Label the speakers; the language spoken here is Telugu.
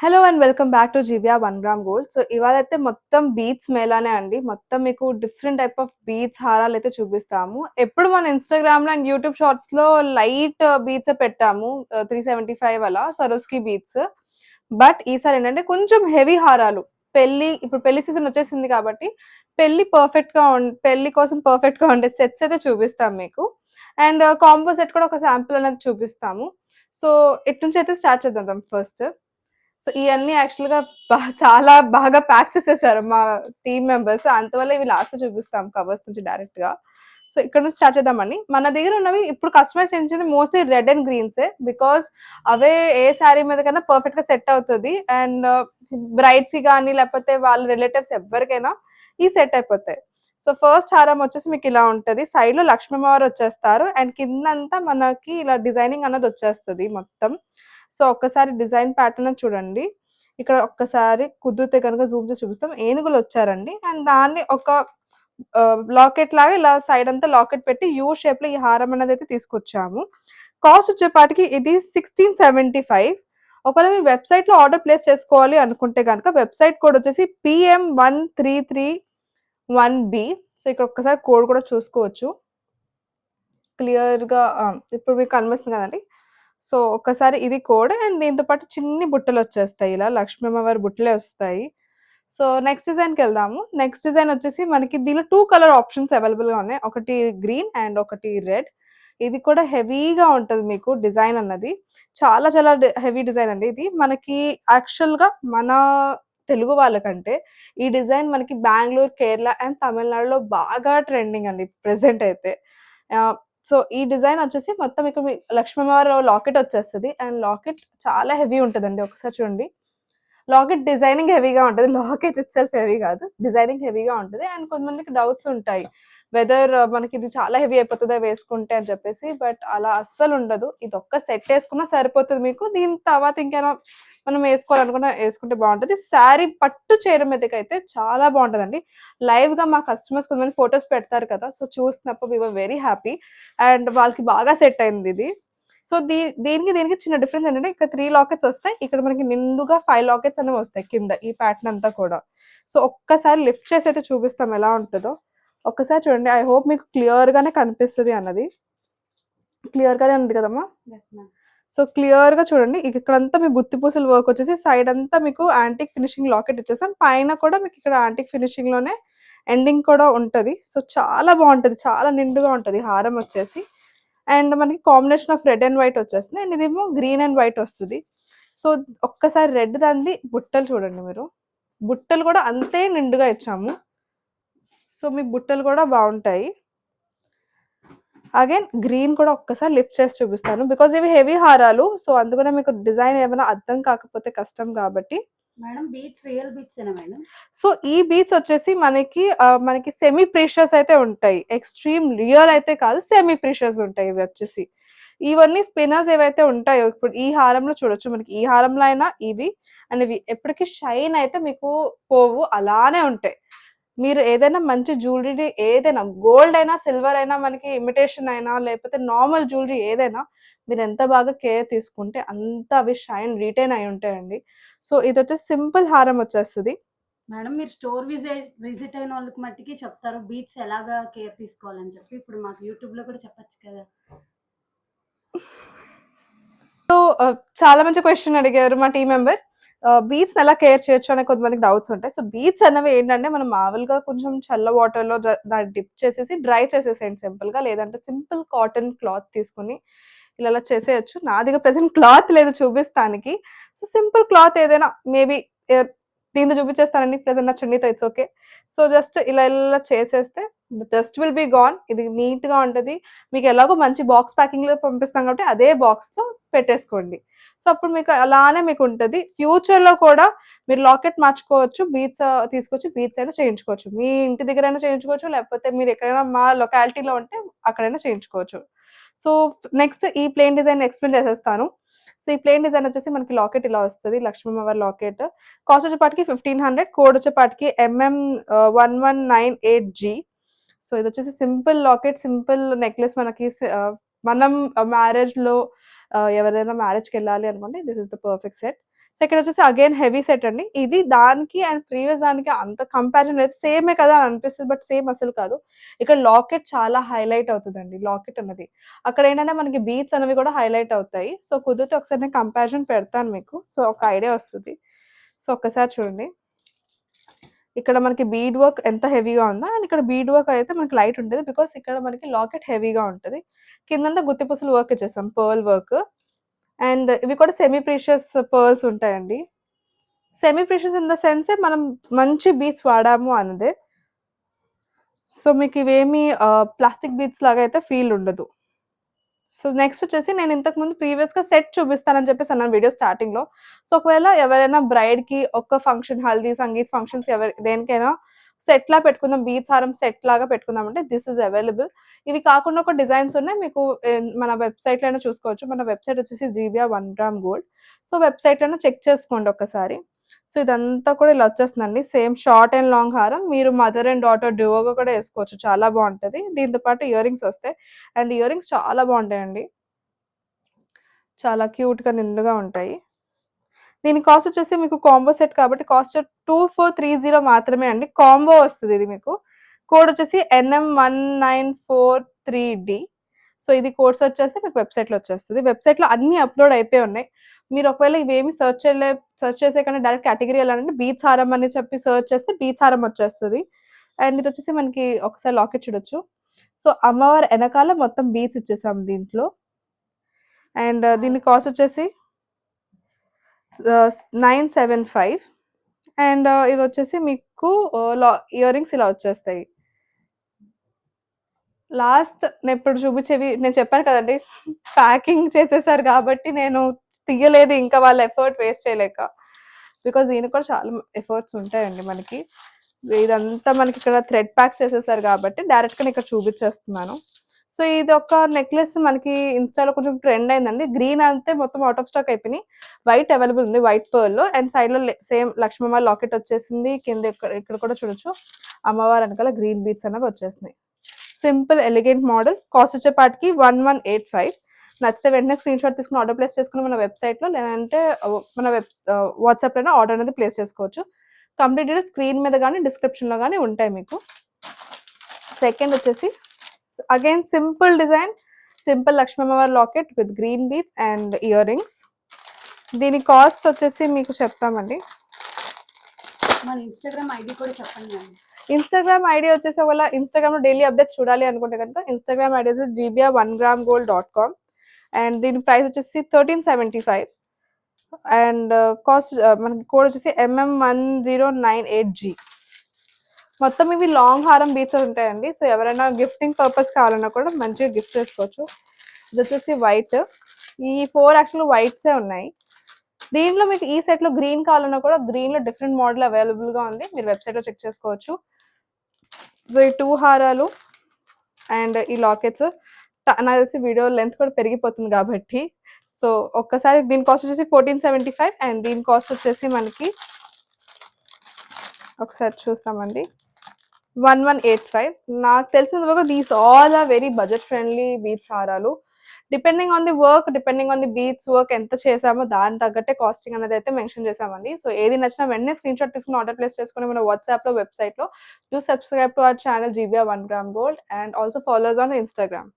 Speaker 1: Hello and welcome back to Jeeviya 1 gram gold. So ఇవాళైతే మొత్తం బీట్స్ మేళానే అండి. మొత్తం మీకు డిఫరెంట్ టైప్ ఆఫ్ బీట్స్ హారాలు అయితే చూపిస్తాము. ఎప్పుడు మన ఇన్‌స్టాగ్రామ్ లో అండ్ యూట్యూబ్ షార్ట్స్ లో లైట్ బీట్స్ పెట్టాము. 375 అలా సరోస్కి బీట్స్. బట్ ఈసారి ఏంటంటే కొంచెం హెవీ హారాలు. ఇప్పుడు పెళ్లి సీజన్ వచ్చేసింది కాబట్టి పెళ్లి కోసం పర్ఫెక్ట్ గా ఉండే సెట్స్ అయితే చూపిస్తాం మీకు. అండ్ కాంబో సెట్ కూడా ఒక శాంపుల్ అనేది చూపిస్తాము. సో ఇటు నుంచి అయితే స్టార్ట్ చేద్దాం ఫస్ట్. సో ఇవన్నీ యాక్చువల్ గా చాలా బాగా ప్యాక్ చేసేసారు మా టీమ్ మెంబర్స్. అంతవల్ల ఇవి లాస్ట్ చూపిస్తాం కవర్స్ నుంచి డైరెక్ట్ గా. సో ఇక్కడ నుంచి స్టార్ట్ చేద్దామండి. మన దగ్గర ఉన్నవి ఇప్పుడు కస్టమైజ్ చేయించింది మోస్ట్లీ రెడ్ అండ్ గ్రీన్సే. బికాస్ అవే ఏ శారీ మీద కన్నా పర్ఫెక్ట్ గా సెట్ అవుతుంది. అండ్ బ్రైడ్స్ కానీ లేకపోతే వాళ్ళ రిలేటివ్స్ ఎవరికైనా ఈ సెట్ అయిపోతాయి. సో ఫస్ట్ హారం వచ్చేసి మీకు ఇలా ఉంటది. సైడ్ లో లక్ష్మీవారు వచ్చేస్తారు అండ్ కిందంతా మనకి ఇలా డిజైనింగ్ అన్నది వచ్చేస్తుంది మొత్తం. సో ఒక్కసారి డిజైన్ ప్యాటర్న్ చూడండి. ఇక్కడ ఒక్కసారి కుదిరితే కనుక జూమ్ చేసి చూపిస్తాం. ఏనుగులు వచ్చారండి అండ్ దాన్ని ఒక లాకెట్ లాగా ఇలా సైడ్ అంతా లాకెట్ పెట్టి యూ షేప్ లో ఈ హారం అనేది అయితే తీసుకొచ్చాము. కాస్ట్ వచ్చేపాటికి ఇది 1675. ఒకవేళ మీరు వెబ్సైట్ లో ఆర్డర్ ప్లేస్ చేసుకోవాలి అనుకుంటే కనుక వెబ్సైట్ కోడ్ వచ్చేసి PM1331B. సో ఇక్కడ ఒక్కసారి కోడ్ కూడా చూసుకోవచ్చు క్లియర్ గా. ఇప్పుడు మీకు కనిపిస్తుంది కదండి. సో ఒక్కసారి ఇది కోడ్ అండ్ దీంతో పాటు చిన్ని బుట్టలు వచ్చేస్తాయి. ఇలా లక్ష్మీ అమ్మవారి బుట్టలే వస్తాయి. సో నెక్స్ట్ డిజైన్కి వెళ్దాము. నెక్స్ట్ డిజైన్ వచ్చేసి మనకి దీనిలో 2 కలర్ ఆప్షన్స్ అవైలబుల్ గా ఉన్నాయి. ఒకటి గ్రీన్ అండ్ ఒకటి రెడ్. ఇది కూడా హెవీగా ఉంటుంది మీకు డిజైన్ అన్నది. చాలా చాలా హెవీ డిజైన్ అండి. ఇది మనకి యాక్చువల్ గా మన తెలుగు వాళ్ళకంటే ఈ డిజైన్ మనకి బెంగళూరు, కేరళ అండ్ తమిళనాడులో బాగా ట్రెండింగ్ అండి ప్రెసెంట్ అయితే. సో ఈ డిజైన్ వచ్చేసి మొత్తం ఇక్కడ లక్ష్మీవారి లాకెట్ వచ్చేస్తుంది అండ్ లాకెట్ చాలా హెవీ ఉంటుందండి. ఒకసారి చూడండి. లాకెట్ డిజైనింగ్ హెవీగా ఉంటుంది. లాకెట్ ఇట్ సెల్ఫ్ హెవీ కాదు, డిజైనింగ్ హెవీగా ఉంటుంది. అండ్ కొంతమందికి డౌట్స్ ఉంటాయి వెదర్ మనకి ఇది చాలా హెవీ అయిపోతుందా వేసుకుంటే అని చెప్పేసి. బట్ అలా అస్సలు ఉండదు. ఇది ఒక్క సెట్ వేసుకున్నా సరిపోతుంది మీకు. దీని తర్వాత ఇంకేనా మనం వేసుకోవాలనుకున్నా వేసుకుంటే బాగుంటుంది. శారీ పట్టు చీర మీదకి అయితే చాలా బాగుంటుందండి. లైవ్ గా మా కస్టమర్స్ కొంతమంది ఫొటోస్ పెడతారు కదా, సో చూసినప్పుడు we were very happy and వాళ్ళకి బాగా సెట్ అయింది ఇది. సో దీనికి చిన్న డిఫరెన్స్ ఏంటంటే ఇక్కడ 3 లాకెట్స్ వస్తాయి. ఇక్కడ మనకి నిండుగా 5 లాకెట్స్ అనేవి వస్తాయి కింద ఈ ప్యాటర్న్ అంతా కూడా. సో ఒక్కసారి లిఫ్ట్ చేసి అయితే చూపిస్తాం ఎలా ఉంటుందో. ఒక్కసారి చూడండి. ఐ హోప్ మీకు క్లియర్ గానే కనిపిస్తుంది అన్నది. క్లియర్ గానే ఉంది కదమ్మా. సో క్లియర్ గా చూడండి. ఇక్కడంతా మీకు గుత్తి పూసల వర్క్ వచ్చేసి సైడ్ అంతా మీకు యాంటిక్ ఫినిషింగ్ లాకెట్ ఇచ్చేసాం. పైన కూడా మీకు ఇక్కడ యాంటిక్ ఫినిషింగ్ లోనే ఎండింగ్ కూడా ఉంటది. సో చాలా బాగుంటది, చాలా నిండుగా ఉంటది హారం వచ్చేసి. అండ్ మనకి combination of red and white వచ్చేస్తుంది అండ్ ఇదేమో గ్రీన్ అండ్ వైట్ వస్తుంది. సో ఒక్కసారి రెడ్ దాన్ని బుట్టలు చూడండి మీరు. బుట్టలు కూడా అంతే నిండుగా ఇచ్చాము. సో మీ బుట్టలు కూడా బాగుంటాయి. అగైన్ గ్రీన్ కూడా ఒక్కసారి లిఫ్ట్ చేసి చూపిస్తాను బికాజ్ ఇవి హెవీ హారాలు. సో అందుకనే మీకు డిజైన్ ఏమైనా అర్థం కాకపోతే కష్టం కాబట్టి.
Speaker 2: Madam beats real beats madam.
Speaker 1: So ఈ బీట్స్ వచ్చేసి మనకి సెమీ ప్రీషియస్ అయితే ఉంటాయి. ఎక్స్ట్రీమ్ రియల్ అయితే కాదు, సెమీ ప్రీషియస్ ఉంటాయి ఇవి వచ్చేసి. ఇవన్నీ స్పిన్నర్స్ ఏవైతే ఉంటాయో ఇప్పుడు ఈ హారంలో చూడొచ్చు. మనకి ఈ హారంలో అయినా ఇవి అండ్ ఇవి ఎప్పటికీ షైన్ అయితే మీకు పోవు, అలానే ఉంటాయి. మీరు ఏదైనా మంచి జ్యువెలరీ ఏదైనా గోల్డ్ అయినా సిల్వర్ అయినా మనకి ఇమిటేషన్ అయినా లేకపోతే నార్మల్ జ్యువెలరీ ఏదైనా మీరు ఎంత బాగా కేర్ తీసుకుంటే అంత అవి షైన్ రిటైన్ అయి ఉంటాయండి. సో ఇది వచ్చేసి సింపుల్ హారం వచ్చేస్తుంది.
Speaker 2: మేడం మీరు స్టోర్ విజిట్ అయిన వాళ్ళకి మట్టికి చెప్తారు బీట్స్ ఎలాగా కేర్ తీసుకోవాలని చెప్పి. ఇప్పుడు మాకు యూట్యూబ్ లో కూడా చెప్పచ్చు కదా.
Speaker 1: సో చాలా మంచి క్వశ్చన్ అడిగారు మా టీం మెంబర్. బీట్స్ ఎలా కేర్ చేయొచ్చు అనే కొంతమందికి డౌట్స్ ఉంటాయి. సో బీట్స్ అనేవి ఏంటంటే మనం మామూలుగా కొంచెం చల్ల వాటర్ లో దాన్ని డిప్ చేసేసి డ్రై చేసేసేయండి సింపుల్ గా. లేదంటే సింపుల్ కాటన్ క్లాత్ తీసుకుని ఇలా చేసేయచ్చు. నా దగ్గర ప్రెసెంట్ క్లాత్ లేదు చూపిస్తానికి. సో సింపుల్ క్లాత్ ఏదైనా మేబీ దీంతో చూపించేస్తానండి. ప్రెసెంట్ నా చున్నీతో ఇట్స్ ఓకే. సో జస్ట్ ఇలా చేసేస్తే డస్ట్ విల్ బి గాన్. ఇది నీట్ గా ఉంటది. మీకు ఎలాగో మంచి బాక్స్ ప్యాకింగ్ లో పంపిస్తాం కాబట్టి అదే బాక్స్ లో పెట్టేసుకోండి. సో అప్పుడు మీకు అలానే మీకు ఉంటుంది. ఫ్యూచర్ లో కూడా మీరు లాకెట్ మార్చుకోవచ్చు, బీట్స్ తీసుకొచ్చి బీట్స్ అయినా చేయించుకోవచ్చు. మీ ఇంటి దగ్గరైనా చేయించుకోవచ్చు, లేకపోతే మీరు ఎక్కడైనా మా లొకాలిటీలో ఉంటే అక్కడైనా చేయించుకోవచ్చు. సో నెక్స్ట్ ఈ ప్లేన్ డిజైన్ ఎక్స్ప్లెయిన్ చేసేస్తాను. సో ఈ ప్లేన్ డిజైన్ వచ్చేసి మనకి లాకెట్ ఇలా వస్తుంది. లక్ష్మీవారి లాకెట్. కాస్ట్ వచ్చేపాటికి 1500. కోడ్ వచ్చేపాటికి MM1198G. సో ఇది వచ్చేసి సింపుల్ లాకెట్, సింపుల్ నెక్లెస్. మనకి మనం మ్యారేజ్ లో ఎవరైనా మ్యారేజ్కి వెళ్ళాలి అనుకోండి this is the perfect set. So ఇక్కడ వచ్చేసి అగైన్ హెవీ సెట్ అండి. ఇది దానికి అండ్ ప్రీవియస్ దానికి అంత కంపారిజన్ అయితే సేమే కదా అని అనిపిస్తుంది. బట్ సేమ్ అసలు కాదు. ఇక్కడ లాకెట్ చాలా హైలైట్ అవుతుందండి. లాకెట్ అన్నది. అక్కడ ఏంటంటే మనకి బీట్స్ అనేవి కూడా హైలైట్ అవుతాయి. సో కుదిరితే ఒకసారి నేను కంపారిజన్ పెడతాను మీకు. సో ఒక ఐడియా వస్తుంది. సో ఒక్కసారి చూడండి. ఇక్కడ మనకి బీడ్ వర్క్ ఎంత హెవీగా ఉందో అండ్ ఇక్కడ బీడ్ వర్క్ అయితే మనకి లైట్ ఉంటుంది. బికాస్ ఇక్కడ మనకి లాకెట్ హెవీగా ఉంటుంది. కిందంతా గుత్తి పుసలు వర్క్ ఇచ్చేసాం, పర్ల్ వర్క్. అండ్ ఇవి కూడా సెమీ ప్రీషియస్ పర్ల్స్ ఉంటాయండి. సెమీ ప్రీషియస్ ఇన్ ద సెన్సే మనం మంచి బీట్స్ వాడాము అన్నదే. సో మీకు ఇవేమి ప్లాస్టిక్ బీట్స్ లాగా అయితే ఫీల్ ఉండదు. సో నెక్స్ట్ వచ్చేసి నేను ఇంతకుముందు ప్రీవియస్గా సెట్ చూపిస్తానని చెప్పేసి అన్నాను వీడియో స్టార్టింగ్లో. సో ఒకవేళ ఎవరైనా బ్రైడ్కి ఒక్క ఫంక్షన్, హల్దీ, సంగీత్ ఫంక్షన్స్ దేనికైనా సెట్లా పెట్టుకుందాం, బీచ్ హారం సెట్ లాగా పెట్టుకుందాం అంటే దిస్ ఇస్ అవైలబుల్. ఇవి కాకుండా ఒక డిజైన్స్ ఉన్నాయి, మీకు మన వెబ్సైట్లో అయినా చూసుకోవచ్చు. మన వెబ్సైట్ వచ్చేసి జీబియా 1 గ్రామ్ గోల్డ్. సో వెబ్సైట్లోనే చెక్ చేసుకోండి ఒక్కసారి. సో ఇదంతా కూడా ఇలా వచ్చేస్తుందండి. సేమ్ షార్ట్ అండ్ లాంగ్ హారం. మీరు మదర్ అండ్ డాటర్ డ్యూయోగా కూడా వేసుకోవచ్చు. చాలా బాగుంటుంది. దీంతో పాటు ఇయర్ రింగ్స్ వస్తాయి. అండ్ ఇయర్ రింగ్స్ చాలా బాగుంటాయండి. చాలా క్యూట్గా నిండుగా ఉంటాయి. దీని కాస్ట్ వచ్చేసి మీకు కాంబో సెట్ కాబట్టి కాస్ట్ 2430 మాత్రమే అండి. కాంబో వస్తుంది ఇది మీకు. కోడ్ వచ్చేసి NM1943D. సో ఇది కోడ్స్ వచ్చేస్తే మీకు వెబ్సైట్లో వచ్చేస్తుంది. వెబ్సైట్లో అన్ని అప్లోడ్ అయిపోయి ఉన్నాయి. మీరు ఒకవేళ ఇవేమి సెర్చ్ చేసే కానీ డైరెక్ట్ కేటగిరీ వెళ్ళాలంటే బీచ్ హారం అని చెప్పి సెర్చ్ చేస్తే బీచ్ హారం వచ్చేస్తుంది. అండ్ ఇది వచ్చేసి మనకి ఒకసారి లాకెట్ చూడొచ్చు. సో అమ్మవారి వెనకాల మొత్తం బీచ్ ఇచ్చేసాం దీంట్లో. అండ్ దీని కాస్ట్ వచ్చేసి 975. అండ్ ఇది వచ్చేసి మీకు ఇయర్ రింగ్స్ ఇలా వచ్చేస్తాయి. లాస్ట్ నేను ఇప్పుడు చూపించేవి నేను చెప్పాను కదండి, ప్యాకింగ్ చేసేసారు కాబట్టి నేను తీయలేదు ఇంకా వాళ్ళ ఎఫర్ట్ వేస్ట్ చేయలేక. బికాజ్ దీనికి కూడా చాలా ఎఫర్ట్స్ ఉంటాయండి మనకి. ఇదంతా మనకి ఇక్కడ థ్రెడ్ ప్యాక్ చేసేసారు కాబట్టి డైరెక్ట్గా నేను ఇక్కడ చూపించేస్తున్నాను. సో ఇది ఒక నెక్లెస్ మనకి ఇన్స్టాలో కొంచెం ట్రెండ్ అయిందండి. గ్రీన్ అంతే మొత్తం అవుట్ ఆఫ్ స్టాక్ అయిపోయినాయి. వైట్ అవైలబుల్ ఉంది, వైట్ పర్ల్. అండ్ సైడ్లో సేమ్ లక్ష్మమ్మ లాకెట్ వచ్చేసింది. కింద ఇక్కడ కూడా చూడొచ్చు అమ్మవారి వెనకాల గ్రీన్ బీట్స్ అనేవి వచ్చేసినాయి. Simple elegant model. కాస్ట్ వచ్చేపాటికి 1185. నచ్చితే వెంటనే స్క్రీన్ షాట్ తీసుకుని ఆర్డర్ ప్లేస్ చేసుకుని మన వెబ్సైట్లో లేదంటే మన వాట్సాప్లోనే ఆర్డర్ అనేది ప్లేస్ చేసుకోవచ్చు. కంప్లీట్ డీటెయిల్స్ స్క్రీన్ మీద కానీ డిస్క్రిప్షన్లో కానీ ఉంటాయి మీకు. సెకండ్ వచ్చేసి అగైన్ సింపుల్ డిజైన్, సింపుల్ లక్ష్మమ్మవారి locket with green beads and earrings. దీని కాస్ట్ వచ్చేసి మీకు చెప్తామండి.
Speaker 2: మన ఇన్స్టాగ్రామ్ ఐడి కూడా చెప్పండి.
Speaker 1: ఇన్స్టాగ్రామ్ ఐడి వచ్చేసి ఒకవేళ ఇన్స్టాగ్రామ్లో డైలీ అప్డేట్స్ చూడాలి అనుకుంటే కనుక ఇన్స్టాగ్రామ్ ఐడి వచ్చేసి gbia1gramgold.com. అండ్ దీని ప్రైస్ వచ్చేసి 1375. అండ్ కాస్ట్ మనకి కోడ్ వచ్చేసి MM1098G. మొత్తం ఇవి లాంగ్ హారం బీట్స్ ఉంటాయండి. సో ఎవరైనా గిఫ్టింగ్ పర్పస్ కావాలన్నా కూడా మంచిగా గిఫ్ట్ చేసుకోవచ్చు. ఇది వచ్చేసి వైట్. ఈ 4 యాక్చువల్ వైట్సే ఉన్నాయి. దీంట్లో మీకు ఈ సెట్లో గ్రీన్ కావాలన్నా కూడా గ్రీన్లో డిఫరెంట్ మోడల్ అవైలబుల్గా ఉంది. మీరు వెబ్సైట్లో చెక్ చేసుకోవచ్చు. సో ఈ 2 హారాలు అండ్ ఈ లాకెట్స్ నాకు తెలిసి వీడియో లెంత్ కూడా పెరిగిపోతుంది కాబట్టి సో ఒక్కసారి దీని కాస్ట్ వచ్చేసి 1475. అండ్ దీని కాస్ట్ వచ్చేసి మనకి ఒకసారి చూస్తామండి 1185. నాకు తెలిసిన వరకు these all are very budget friendly beads హారాలు. Depending on the work, depending on the beads work ఎంత చేసామో దాని తగ్గట్టే కాస్టింగ్ అనేది అయితే మెన్షన్ చేసామండి. సో ఏది నచ్చినా వెంటనే స్క్రీన్ షాట్ తీసుకుని ఆర్డర్ ప్లేస్ చేసుకుని మన వాట్సాప్లో వెబ్సైట్లో do subscribe to our channel GBA 1 gram gold and also follow us on Instagram.